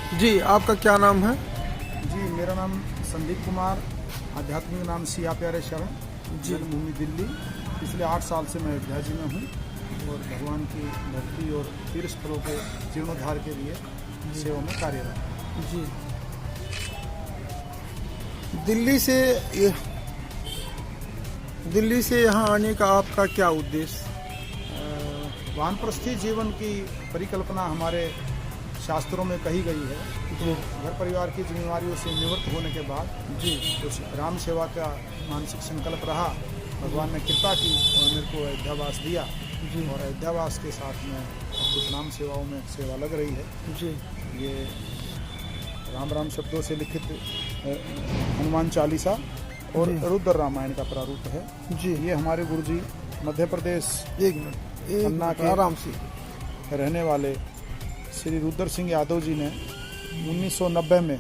जी, आपका क्या नाम है? जी, मेरा नाम संदीप कुमार, आध्यात्मिक नाम सिया प्यारे शरण, जन्मभूमि दिल्ली। पिछले 8 साल से मैं अयोध्या जी में हूँ और भगवान की भक्ति और तीर्थ स्थलों के जीर्णोद्धार के लिए सेवा में कार्यरत हूँ। जी, दिल्ली से यहाँ आने का आपका क्या उद्देश्य? वानप्रस्थी जीवन की परिकल्पना हमारे शास्त्रों में कही गई है। तो घर परिवार की जिम्मेवारियों से निवृत्त होने के बाद कुछ राम सेवा का मानसिक संकल्प रहा। भगवान ने कृपा की और मेरे को अयोध्यावास दिया और अयोध्यावास के साथ में कुछ नाम सेवाओं में सेवा लग रही है। जी, ये राम राम शब्दों से लिखित हनुमान चालीसा और रुद्र रामायण का प्रारूप है। जी, ये हमारे गुरुजी मध्य प्रदेश पन्ना के आराम से रहने वाले श्री रुद्र सिंह यादव जी ने 1990 में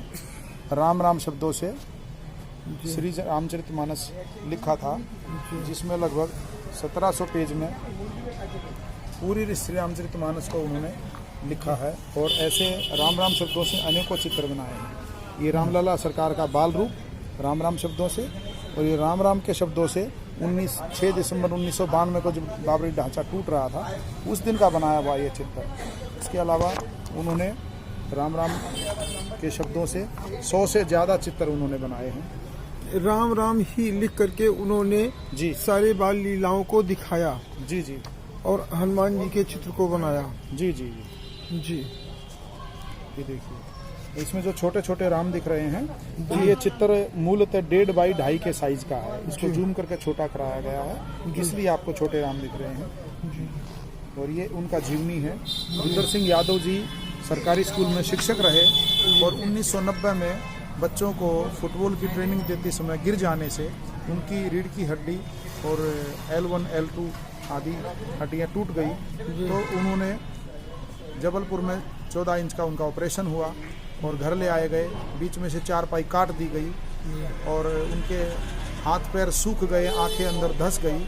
राम राम शब्दों से श्री रामचरितमानस लिखा था, जिसमें लगभग 1700 पेज में पूरी श्री रामचरितमानस को उन्होंने लिखा है। और ऐसे राम राम शब्दों से अनेकों चित्र बनाए हैं। ये रामलला सरकार का बाल रूप राम राम शब्दों से, और ये राम राम के शब्दों से 6 दिसंबर 1992 को जब बाबरी ढांचा टूट रहा था उस दिन का बनाया हुआ ये चित्र। इसके अलावा उन्होंने राम राम के शब्दों से 100 से ज़्यादा चित्र उन्होंने बनाए हैं। राम राम ही लिख करके उन्होंने जी सारे बाल लीलाओं को दिखाया जी जी और हनुमान जी के चित्र को बनाया। जी जी जी जी, ये देखिए, इसमें जो छोटे छोटे राम दिख रहे हैं तो ये चित्र मूलतः 1.5 बाई 2.5 के साइज का है। इसको जूम करके छोटा कराया गया है, इसलिए आपको छोटे राम दिख रहे हैं। और ये उनका जीवनी है। रुद्र सिंह यादव जी सरकारी स्कूल में शिक्षक रहे और 1990 में बच्चों को फुटबॉल की ट्रेनिंग देते समय गिर जाने से उनकी रीढ़ की हड्डी और L1 L2 आदि हड्डियाँ टूट गई। तो उन्होंने जबलपुर में 14 इंच का उनका ऑपरेशन हुआ और घर ले आए गए। बीच में से 4 पाई काट दी गई और उनके हाथ पैर सूख गए, आंखें अंदर धंस गई।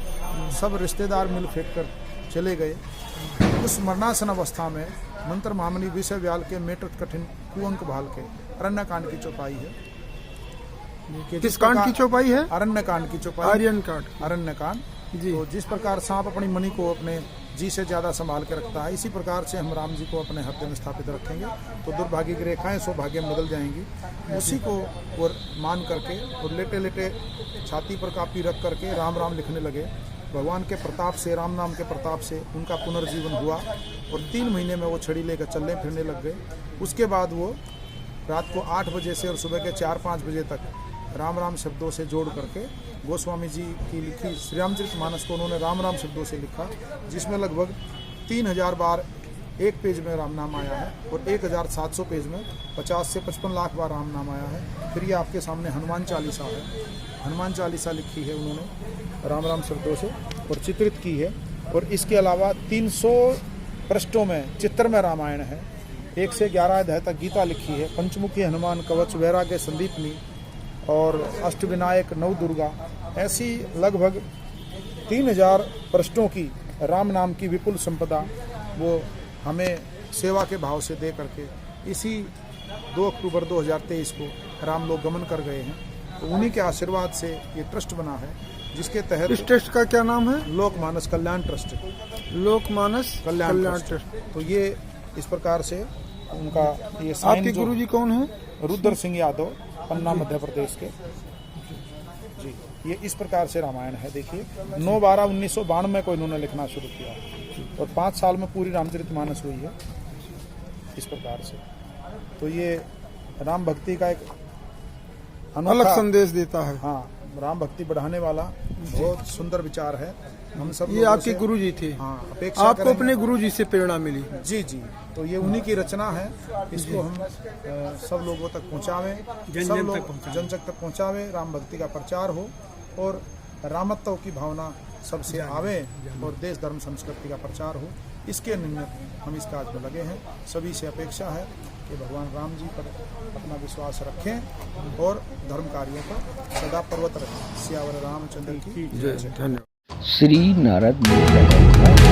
सब रिश्तेदार मिल फेंक कर चले गए। उस मरणासन अवस्था में मंत्र महामणि विषय व्याल के मेट कठिन कुअंक भाल के अरण्य कांड की चौपाई है। किस कांड की चौपाई है? अरण्य कांड की चौपाई, आर्यन कांड, अरण्य कांड। तो जिस प्रकार सांप अपनी मणि को अपने जी से ज्यादा संभाल के रखता है, इसी प्रकार से हम राम जी को अपने हृदय में स्थापित रखेंगे तो दुर्भाग्य की रेखाएं सौभाग्य में बदल जाएंगी। उसी को और मान करके और लेटे लेटे छाती पर कापी रख करके राम राम लिखने लगे। भगवान के प्रताप से, राम नाम के प्रताप से उनका पुनर्जीवन हुआ और 3 महीने में वो छड़ी लेकर चलने फिरने लग गए। उसके बाद वो रात को 8 बजे से और सुबह के 4-5 बजे तक राम राम शब्दों से जोड़ करके गोस्वामी जी की लिखी श्री रामचरितमानस को उन्होंने राम राम शब्दों से लिखा, जिसमें लगभग 3000 बार एक पेज में राम नाम आया है और 1700 पेज में 50 से 55 लाख बार राम नाम आया है। फिर ये आपके सामने हनुमान चालीसा है। हनुमान चालीसा लिखी है उन्होंने राम राम शब्दों से और चित्रित की है। और इसके अलावा 300 पृष्ठों में चित्र में रामायण है। 1 से 11 अध्याय तक गीता लिखी है। पंचमुखी हनुमान कवच, वैराग्य संदीपनी और अष्टविनायक नवदुर्गा, ऐसी लगभग 3000 पृष्ठों की राम नाम की विपुल संपदा वो हमें सेवा के भाव से दे करके इसी 2 अक्टूबर 2023 को राम लोग गमन कर गए हैं। तो उन्हीं के आशीर्वाद से ये ट्रस्ट बना है, जिसके तहत इस ट्रस्ट का क्या नाम है? लोकमानस कल्याण ट्रस्ट। लोकमानस कल्याण ट्रस्ट। तो ये इस प्रकार से उनका ये साइन। आपके गुरुजी कौन है? रुद्र सिंह यादव, पन्ना मध्य प्रदेश के। जी, ये इस प्रकार से रामायण है। देखिए, 9/12/1992 को इन्होंने लिखना शुरू किया और 5 साल में पूरी रामचरितमानस हुई है इस प्रकार से। तो ये राम भक्ति का एक अलग संदेश देता है। हाँ, राम भक्ति बढ़ाने वाला बहुत सुंदर विचार है। हम सब ये आपके गुरुजी थे? हाँ, अपेक्षा आपको अपने गुरुजी से प्रेरणा मिली? जी जी। तो ये उन्हीं की रचना है। इसको हम सब लोगों तक पहुँचावें, सब लोग जन तक पहुँचावे, राम भक्ति का प्रचार हो और रामत्व की भावना सबसे आवे और देश धर्म संस्कृति का प्रचार हो। इसके निमित्त हम इस कार्य में लगे हैं। सभी से अपेक्षा है कि भगवान राम जी पर अपना विश्वास रखें और धर्म कार्यों पर सदा पर्वत रखें। सियावर रामचंद्र की जय। धन्यवाद। श्री नारद मीडिया।